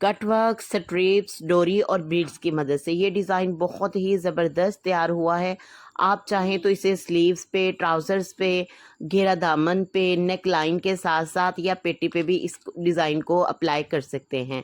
Cutwork, strips, डोरी और beads की मदद से ये डिज़ाइन बहुत ही ज़बरदस्त तैयार हुआ है। आप चाहें तो इसे स्लीव्स पे, ट्राउज़र्स पे, घेरा दामन पे, नेक लाइन के साथ-साथ या पेटी पे भी इस डिज़ाइन को अप्लाई कर सकते हैं।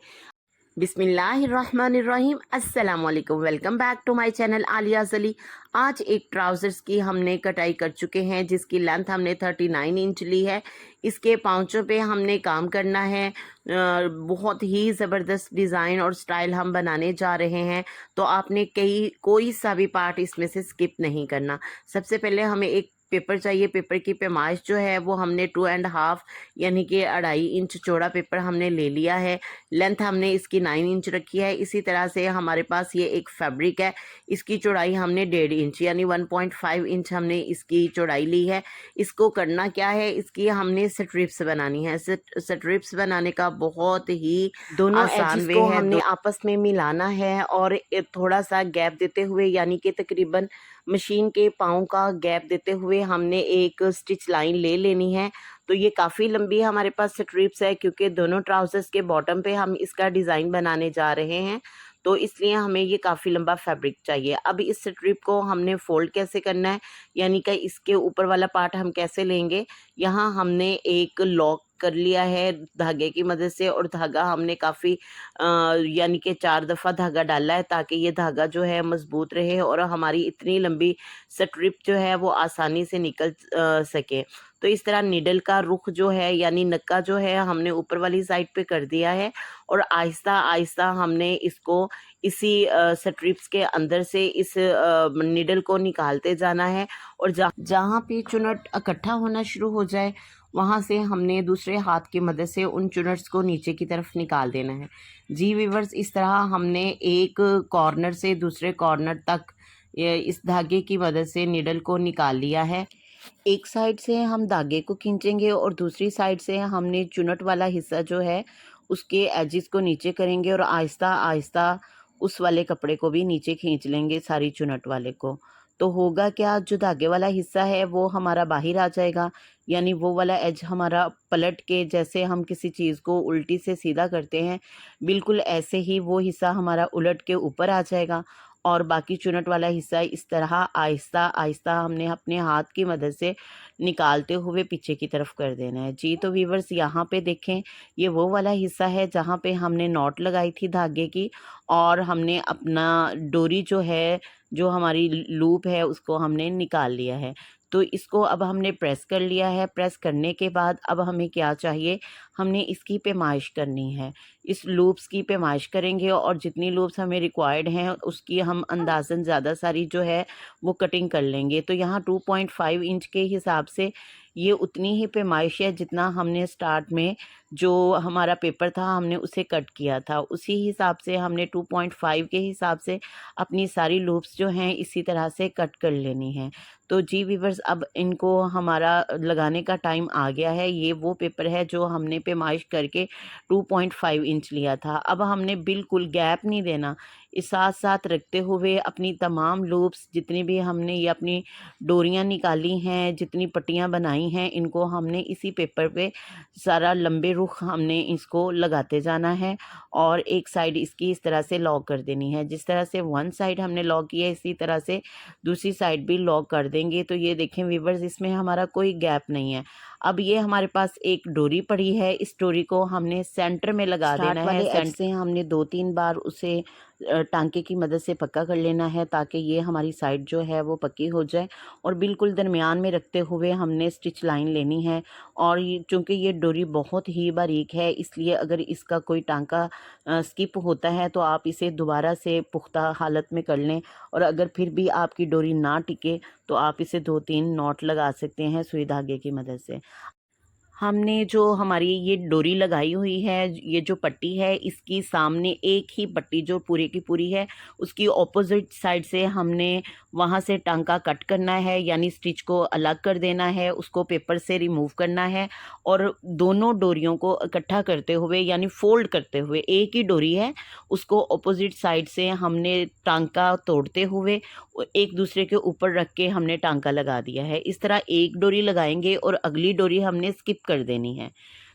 बिस्मिल्लाहिर्रहमानिर्रहीम, अस्सलाम वालेकुम। Welcome back to my channel Aliyaz Ali. आज एक ट्राउज़र्स की हमने कटाई कर चुके हैं जिसकी लेंथ हमने 39 इंच ली है। इसके पाँचों पे हमने काम करना है। बहुत ही ज़बरदस्त डिज़ाइन और स्टाइल हम बनाने जा रहे हैं, तो आपने कोई सा भी पार्ट इसमें से स्किप नहीं करना। सबसे पहले हमें एक पेपर चाहिए। पेपर की पैमाइश जो है वो हमने 2.5 यानी कि 2.5 इंच चौड़ा पेपर हमने ले लिया है। लेंथ हमने इसकी 9 इंच रखी है। इसी तरह से हमारे पास ये एक फैब्रिक है, इसकी चौड़ाई हमने 1.5 इंच यानी 1.5 इंच हमने इसकी चौड़ाई ली है। इसको करना क्या है, इसकी हमने स्ट्रिप्स बनानी है। स्ट्रिप्स बनाने का बहुत ही दोनों एजेस को हमने आपस में मिलाना है और थोड़ा सा गैप देते हुए यानी कि तकरीबन मशीन के पाँव का गैप देते हुए हमने एक स्टिच लाइन ले लेनी है। तो ये काफ़ी लंबी हमारे पास स्ट्रिप्स है क्योंकि दोनों ट्राउज़र्स के बॉटम पे हम इसका डिज़ाइन बनाने जा रहे हैं, तो इसलिए हमें ये काफ़ी लंबा फैब्रिक चाहिए। अब इस स्ट्रिप को हमने फ़ोल्ड कैसे करना है, यानी कि इसके ऊपर वाला पार्ट हम कैसे लेंगे। यहाँ हमने एक लॉक कर लिया है धागे की मदद से और धागा हमने काफ़ी यानी कि 4 दफ़ा धागा डाला है ताकि ये धागा जो है मज़बूत रहे और हमारी इतनी लंबी स्ट्रिप जो है वो आसानी से निकल सके। तो इस तरह नीडल का रुख जो है यानी नक्का जो है हमने ऊपर वाली साइड पे कर दिया है और आहिस्ता आहिस्ता हमने इसको इसी स्ट्रिप्स के अंदर से इस नीडल को निकालते जाना है और जहाँ पे चुनट इकट्ठा होना शुरू हो जाए वहाँ से हमने दूसरे हाथ की मदद से उन चुनट्स को नीचे की तरफ निकाल देना है। जी व्यूअर्स, इस तरह हमने एक कॉर्नर से दूसरे कॉर्नर तक इस धागे की मदद से नीडल को निकाल लिया है। एक साइड से हम धागे को खींचेंगे और दूसरी साइड से हमने चुनट वाला हिस्सा जो है उसके एजिस को नीचे करेंगे और आहिस्ता आहिस्ता उस वाले कपड़े को भी नीचे खींच लेंगे, सारी चुनट वाले को। तो होगा क्या, जो धागे वाला हिस्सा है वो हमारा बाहर आ जाएगा, यानी वो वाला एज हमारा पलट के, जैसे हम किसी चीज़ को उल्टी से सीधा करते हैं बिल्कुल ऐसे ही वो हिस्सा हमारा उलट के ऊपर आ जाएगा और बाकी चुनट वाला हिस्सा इस तरह आहिस्ता आहिस्ता हमने अपने हाथ की मदद से निकालते हुए पीछे की तरफ कर देना है। जी तो व्यूअर्स, यहाँ पे देखें, ये वो वाला हिस्सा है जहाँ पे हमने नॉट लगाई थी धागे की और हमने अपना डोरी जो है, जो हमारी लूप है, उसको हमने निकाल लिया है। तो इसको अब हमने प्रेस कर लिया है। प्रेस करने के बाद अब हमें क्या चाहिए, हमने इसकी पैमाइश करनी है। इस लूप्स की पैमाइश करेंगे और जितनी लूप्स हमें रिक्वायर्ड हैं उसकी हम अंदाज़न ज़्यादा सारी जो है वो कटिंग कर लेंगे। तो यहाँ 2.5 इंच के हिसाब से ये उतनी ही पैमाइश है जितना हमने स्टार्ट में जो हमारा पेपर था हमने उसे कट किया था, उसी हिसाब से हमने 2.5 के हिसाब से अपनी सारी लूप्स जो हैं इसी तरह से कट कर लेनी है। तो जी व्यूअर्स, अब इनको हमारा लगाने का टाइम आ गया है। ये वो पेपर है जो हमने पैमाइश करके 2.5 इंच लिया था। अब हमने बिल्कुल गैप नहीं देना, इस साथ साथ रखते हुए अपनी तमाम लूप्स जितनी भी हमने ये अपनी डोरियां निकाली हैं, जितनी पट्टियां बनाई हैं, इनको हमने इसी पेपर पे सारा लंबे रुख हमने इसको लगाते जाना है और एक साइड इसकी इस तरह से लॉक कर देनी है। जिस तरह से वन साइड हमने लॉक किया इसी तरह से दूसरी साइड भी लॉक कर देंगे। तो ये देखें व्यूअर्स, इसमें हमारा कोई गैप नहीं है। अब ये हमारे पास एक डोरी पड़ी है, इस डोरी को हमने सेंटर में लगा देना है। सेंटर से हमने 2-3 बार उसे टांके की मदद से पक्का कर लेना है ताकि ये हमारी साइड जो है वो पक्की हो जाए और बिल्कुल दरमियान में रखते हुए हमने स्टिच लाइन लेनी है। और ये चूँकि ये डोरी बहुत ही बारीक है, इसलिए अगर इसका कोई टांका स्किप होता है तो आप इसे दोबारा से पुख्ता हालत में कर लें और अगर फिर भी आपकी डोरी ना टिके तो आप इसे 2-3 नॉट लगा सकते हैं सुई धागे की मदद से। हमने जो हमारी ये डोरी लगाई हुई है, ये जो पट्टी है, इसकी सामने एक ही पट्टी जो पूरी की पूरी है उसकी ऑपोजिट साइड से हमने वहाँ से टांका कट करना है, यानी स्टिच को अलग कर देना है, उसको पेपर से रिमूव करना है और दोनों डोरियों को इकट्ठा करते हुए यानी फोल्ड करते हुए, एक ही डोरी है उसको ऑपोजिट साइड से हमने टांका तोड़ते हुए एक दूसरे के ऊपर रख के हमने टांका लगा दिया है। इस तरह एक डोरी लगाएंगे और अगली डोरी हमने स्किप कर देनी है।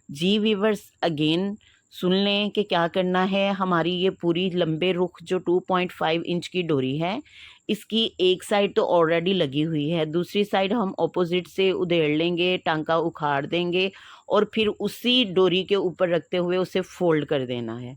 जी वीवर्स, अगेन सुन लें कि क्या करना है। हमारी ये पूरी लंबे रुख जो 2.5 इंच की डोरी है, इसकी एक साइड तो ऑलरेडी लगी हुई है, दूसरी साइड हम ऑपोजिट से उधेड़ लेंगे, टांका उखाड़ देंगे और फिर उसी डोरी के ऊपर रखते हुए उसे फोल्ड कर देना है।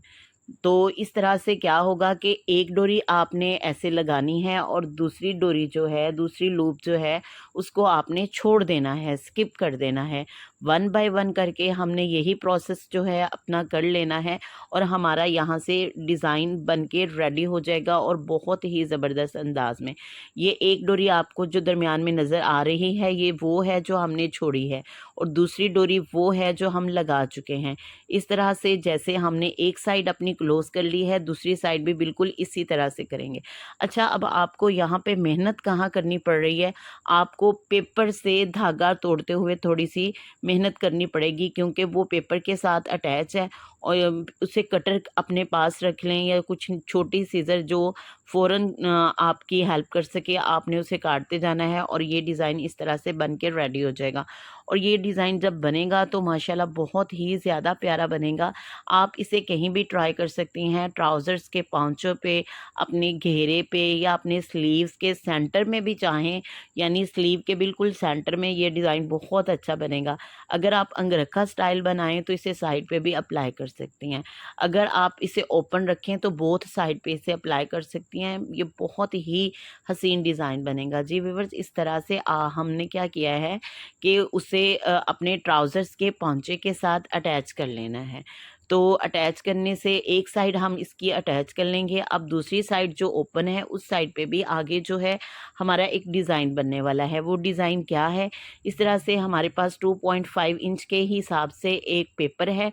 तो इस तरह से क्या होगा कि एक डोरी आपने ऐसे लगानी है और दूसरी डोरी जो है, दूसरी लूप जो है, उसको आपने छोड़ देना है, स्किप कर देना है। 1 बाय 1 करके हमने यही प्रोसेस जो है अपना कर लेना है और हमारा यहाँ से डिज़ाइन बन के रेडी हो जाएगा और बहुत ही ज़बरदस्त अंदाज में। ये एक डोरी आपको जो दरमियान में नज़र आ रही है, ये वो है जो हमने छोड़ी है और दूसरी डोरी वो है जो हम लगा चुके हैं। इस तरह से जैसे हमने एक साइड अपनी क्लोज़ कर ली है, दूसरी साइड भी बिल्कुल इसी तरह से करेंगे। अच्छा, अब आपको यहाँ पे मेहनत कहाँ करनी पड़ रही है, आपको पेपर से धागा तोड़ते हुए थोड़ी-सी मेहनत करनी पड़ेगी, क्योंकि वो पेपर के साथ अटैच है और उसे कटर अपने पास रख लें या कुछ छोटी सीज़र जो फ़ौरन आपकी हेल्प कर सके, आपने उसे काटते जाना है और ये डिज़ाइन इस तरह से बन के रेडी हो जाएगा। और ये डिज़ाइन जब बनेगा तो माशाल्लाह बहुत ही ज़्यादा प्यारा बनेगा। आप इसे कहीं भी ट्राई कर सकती हैं, ट्राउज़र्स के पाँचों पे, अपने घेरे पे या अपने स्लीव्स के सेंटर में भी चाहें, यानी स्लीव के बिल्कुल सेंटर में ये डिज़ाइन बहुत अच्छा बनेगा। अगर आप अंगरखा स्टाइल बनाएँ तो इसे साइड पे भी अप्लाई कर सकती हैं। अगर आप इसे ओपन रखें तो बोथ साइड पे इसे अप्लाई कर सकती हैं। ये बहुत ही हसीन डिज़ाइन बनेगा। जी व्यूअर्स, इस तरह से हमने क्या किया है कि उसे अपने ट्राउज़र्स के पॉंचे के साथ अटैच कर लेना है। तो अटैच करने से एक साइड हम इसकी अटैच कर लेंगे। अब दूसरी साइड जो ओपन है उस साइड पे भी आगे जो है हमारा एक डिज़ाइन बनने वाला है। वो डिज़ाइन क्या है, इस तरह से हमारे पास 2.5 इंच के हिसाब से एक पेपर है।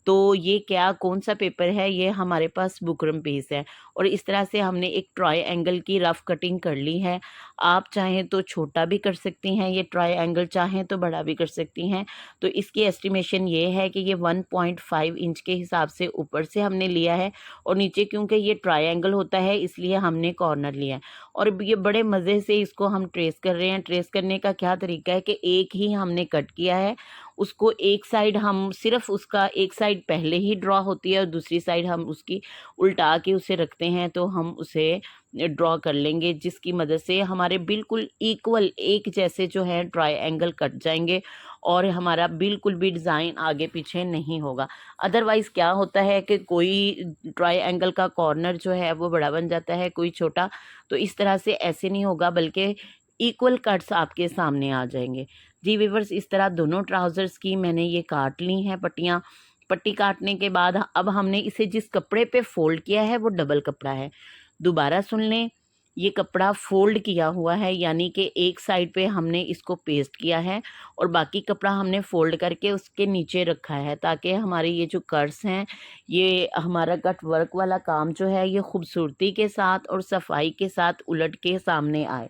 तो ये क्या कौन-सा पेपर है, ये हमारे पास बुकरम पीस है और इस तरह से हमने एक ट्रायंगल की रफ़ कटिंग कर ली है। आप चाहें तो छोटा भी कर सकती हैं ये ट्रायंगल, चाहें तो बड़ा भी कर सकती हैं। तो इसकी एस्टिमेशन ये है कि ये 1.5 इंच के हिसाब से ऊपर से हमने लिया है और नीचे क्योंकि ये ट्रायंगल होता है इसलिए हमने कॉर्नर लिया है। और ये बड़े मज़े से इसको हम ट्रेस कर रहे हैं। ट्रेस करने का क्या तरीका है कि एक ही हमने कट किया है, उसको एक साइड हम सिर्फ़ उसका एक साइड पहले ही ड्रॉ होती है और दूसरी साइड हम उसकी उल्टा के उसे रखते हैं, तो हम उसे ड्रॉ कर लेंगे, जिसकी मदद से हमारे बिल्कुल इक्वल एक जैसे जो है ट्रायंगल कट जाएँगे और हमारा बिल्कुल भी डिज़ाइन आगे पीछे नहीं होगा। अदरवाइज़ क्या होता है कि कोई ट्रायंगल का कॉर्नर जो है वो बड़ा बन जाता है, कोई छोटा। तो इस तरह से ऐसे नहीं होगा, बल्कि इक्वल कट्स आपके सामने आ जाएँगे। जी व्यूअर्स, इस तरह दोनों ट्राउज़र्स की मैंने ये काट ली हैं पट्टियाँ। पट्टी काटने के बाद अब हमने इसे जिस कपड़े पे फ़ोल्ड किया है वो डबल कपड़ा है। दोबारा सुन लें, ये कपड़ा फ़ोल्ड किया हुआ है, यानी कि एक साइड पे हमने इसको पेस्ट किया है और बाकी कपड़ा हमने फ़ोल्ड करके उसके नीचे रखा है, ताकि हमारे ये जो कर्स हैं, ये हमारा कट वर्क वाला काम जो है ये खूबसूरती के साथ और सफाई के साथ उलट के सामने आए।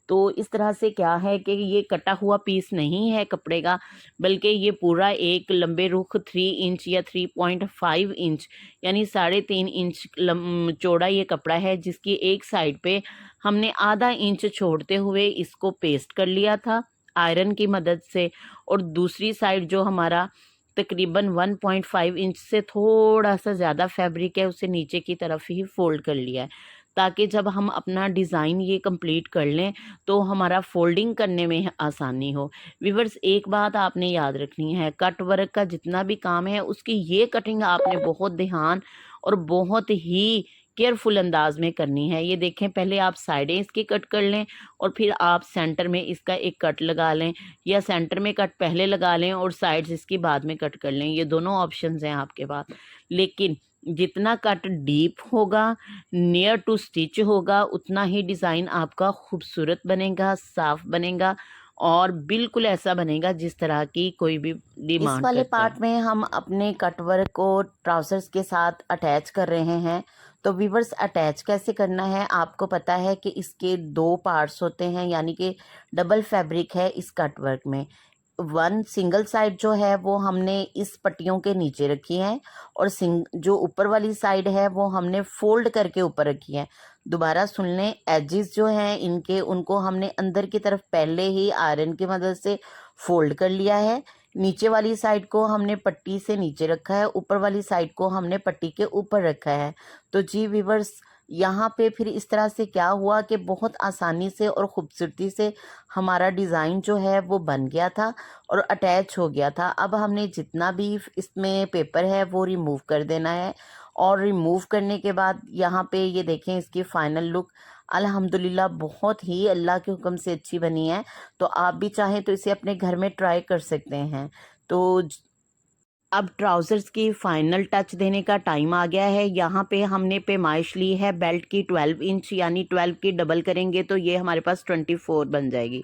तो इस तरह से क्या है कि ये कटा हुआ पीस नहीं है कपड़े का, बल्कि ये पूरा एक लंबे रुख 3 इंच या 3.5 इंच यानी 3.5 इंच चौड़ा ये कपड़ा है, जिसकी एक साइड पे हमने आधा इंच छोड़ते हुए इसको पेस्ट कर लिया था आयरन की मदद से, और दूसरी साइड जो हमारा तकरीबन 1.5 इंच से थोड़ा सा ज़्यादा फैब्रिक है उसे नीचे की तरफ ही फोल्ड कर लिया है, ताकि जब हम अपना डिज़ाइन ये कंप्लीट कर लें तो हमारा फोल्डिंग करने में आसानी हो। व्यूअर्स, एक बात आपने याद रखनी है, कट वर्क का जितना भी काम है उसकी ये कटिंग आपने बहुत ध्यान और बहुत ही केयरफुल अंदाज में करनी है। ये देखें, पहले आप साइडें इसकी कट कर लें और फिर आप सेंटर में इसका एक कट लगा लें, या सेंटर में कट पहले लगा लें और साइड्स इसकी बाद में कट कर लें। ये दोनों ऑप्शंस हैं आपके पास। लेकिन जितना कट डीप होगा, नियर टू स्टिच होगा, उतना ही डिज़ाइन आपका खूबसूरत बनेगा, साफ़ बनेगा और बिल्कुल ऐसा बनेगा जिस तरह की कोई भी डिमांड करता है। इस वाले पार्ट में हम अपने कट वर्क को ट्राउज़र्स के साथ अटैच कर रहे हैं। तो व्यूअर्स, अटैच कैसे करना है, आपको पता है कि इसके 2 पार्ट्स होते हैं, यानी कि डबल फैब्रिक है इस कट वर्क में। वन सिंगल साइड जो है वो हमने इस पट्टियों के नीचे रखी है और जो ऊपर वाली साइड है वो हमने फोल्ड करके ऊपर रखी है। दोबारा सुन लें, एजेस जो हैं इनके, उनको हमने अंदर की तरफ पहले ही आयरन की मदद से फोल्ड कर लिया है। नीचे वाली साइड को हमने पट्टी से नीचे रखा है, ऊपर वाली साइड को हमने पट्टी के ऊपर रखा है। तो जी व्यूअर्स, यहाँ पे फिर इस तरह से क्या हुआ कि बहुत आसानी से और ख़ूबसूरती से हमारा डिज़ाइन जो है वो बन गया था और अटैच हो गया था। अब हमने जितना भी इसमें पेपर है वो रिमूव कर देना है, और रिमूव करने के बाद यहाँ पे ये देखें इसकी फ़ाइनल लुक अल्हम्दुलिल्लाह बहुत ही अल्लाह के हुक्म से अच्छी बनी है। तो आप भी चाहें तो इसे अपने घर में ट्राई कर सकते हैं। तो अब ट्राउज़र्स की फ़ाइनल टच देने का टाइम आ गया है। यहाँ पे हमने पैमाइश ली है बेल्ट की 12 इंच, यानी 12 की डबल करेंगे तो ये हमारे पास 24 बन जाएगी।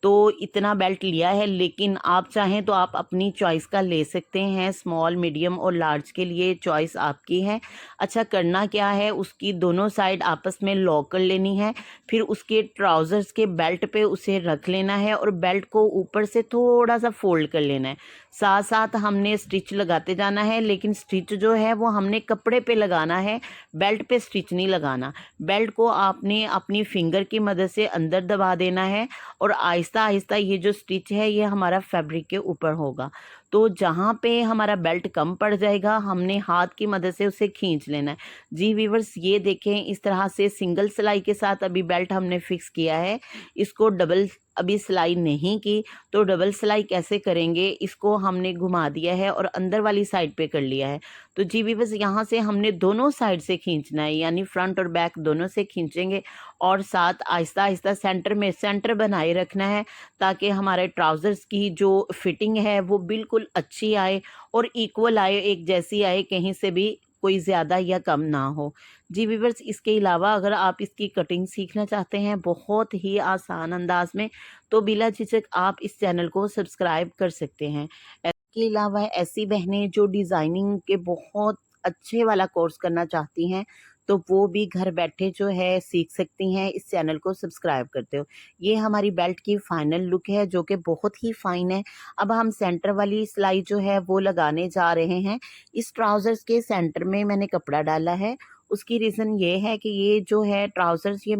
तो इतना बेल्ट लिया है, लेकिन आप चाहें तो आप अपनी चॉइस का ले सकते हैं। स्मॉल, मीडियम और लार्ज के लिए चॉइस आपकी है। अच्छा, करना क्या है, उसकी दोनों साइड आपस में लॉक कर लेनी है, फिर उसके ट्राउज़र्स के बेल्ट पे उसे रख लेना है और बेल्ट को ऊपर से थोड़ा सा फोल्ड कर लेना है। साथ साथ हमने स्टिच लगाते जाना है, लेकिन स्टिच जो है वो हमने कपड़े पे लगाना है, बेल्ट पे स्टिच नहीं लगाना। बेल्ट को आपने अपनी फिंगर की मदद से अंदर दबा देना है और आहिस्ता आहिस्ता ये जो स्टिच है ये हमारा फैब्रिक के ऊपर होगा। तो जहाँ पे हमारा बेल्ट कम पड़ जाएगा हमने हाथ की मदद से उसे खींच लेना है। जी व्यूअर्स, ये देखें इस तरह से सिंगल सिलाई के साथ अभी बेल्ट हमने फिक्स किया है। इसको डबल अभी सिलाई नहीं की, तो डबल सिलाई कैसे करेंगे, इसको हमने घुमा दिया है और अंदर वाली साइड पे कर लिया है। तो जी व्यूअर्स, यहाँ से हमने दोनों साइड से खींचना है, यानी फ्रंट और बैक दोनों से खींचेंगे और साथ आहिस्ता आहिस्ता सेंटर में सेंटर बनाए रखना है, ताकि हमारे ट्राउज़र्स की जो फिटिंग है वो बिल्कुल अच्छी आए और इक्वल आए, एक जैसी आए, कहीं से भी कोई ज़्यादा या कम ना हो। जी व्यूअर्स, इसके अलावा अगर आप इसकी कटिंग सीखना चाहते हैं बहुत ही आसान अंदाज में, तो बिला झिझक आप इस चैनल को सब्सक्राइब कर सकते हैं। इसके अलावा ऐसी बहनें जो डिज़ाइनिंग के बहुत अच्छे वाला कोर्स करना चाहती हैं, तो वो भी घर बैठे जो है सीख सकती हैं, इस चैनल को सब्सक्राइब करते हो। ये हमारी बेल्ट की फ़ाइनल लुक है जो कि बहुत ही फ़ाइन है। अब हम सेंटर वाली सिलाई जो है वो लगाने जा रहे हैं। इस ट्राउज़र्स के सेंटर में मैंने कपड़ा डाला है। उसकी रीज़न ये है कि ये जो है ट्राउज़र्स, ये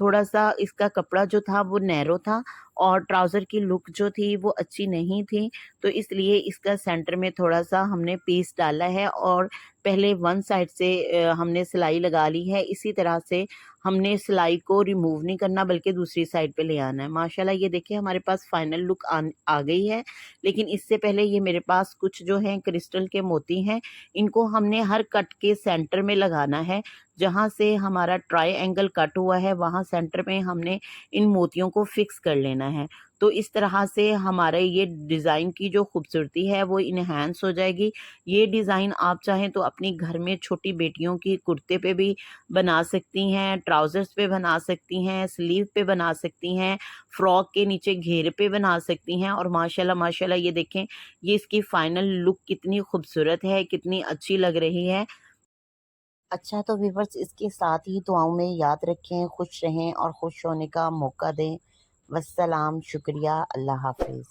थोड़ा-सा इसका कपड़ा जो था वो नैरो था और ट्राउज़र की लुक जो थी वो अच्छी नहीं थी। तो इसलिए इसका सेंटर में थोड़ा-सा हमने पीस डाला है और पहले वन साइड से हमने सिलाई लगा ली है। इसी तरह से हमने सिलाई को रिमूव नहीं करना, बल्कि दूसरी साइड पे ले आना है। माशाल्लाह ये देखिए हमारे पास फाइनल लुक आ गई है। लेकिन इससे पहले ये मेरे पास कुछ जो हैं क्रिस्टल के मोती हैं, इनको हमने हर कट के सेंटर में लगाना है। जहाँ से हमारा ट्रायंगल कट हुआ है वहाँ सेंटर में हमने इन मोतियों को फिक्स कर लेना है। तो इस तरह से हमारे ये डिज़ाइन की जो खूबसूरती है वो इन्हांस हो जाएगी। ये डिज़ाइन आप चाहें तो अपनी घर में छोटी बेटियों की कुर्ते पे भी बना सकती हैं, ट्राउज़र्स पे बना सकती हैं, स्लीव पे बना सकती हैं, फ्रॉक के नीचे घेर पे बना सकती हैं। और माशाल्लाह माशाल्लाह ये देखें, ये इसकी फ़ाइनल लुक कितनी खूबसूरत है, कितनी अच्छी लग रही है। अच्छा, तो व्यूअर्स इसके साथ ही दुआओं में याद रखें, खुश रहें और खुश होने का मौका दें। वस्सलाम, शुक्रिया, अल्लाह हाफ़िज़।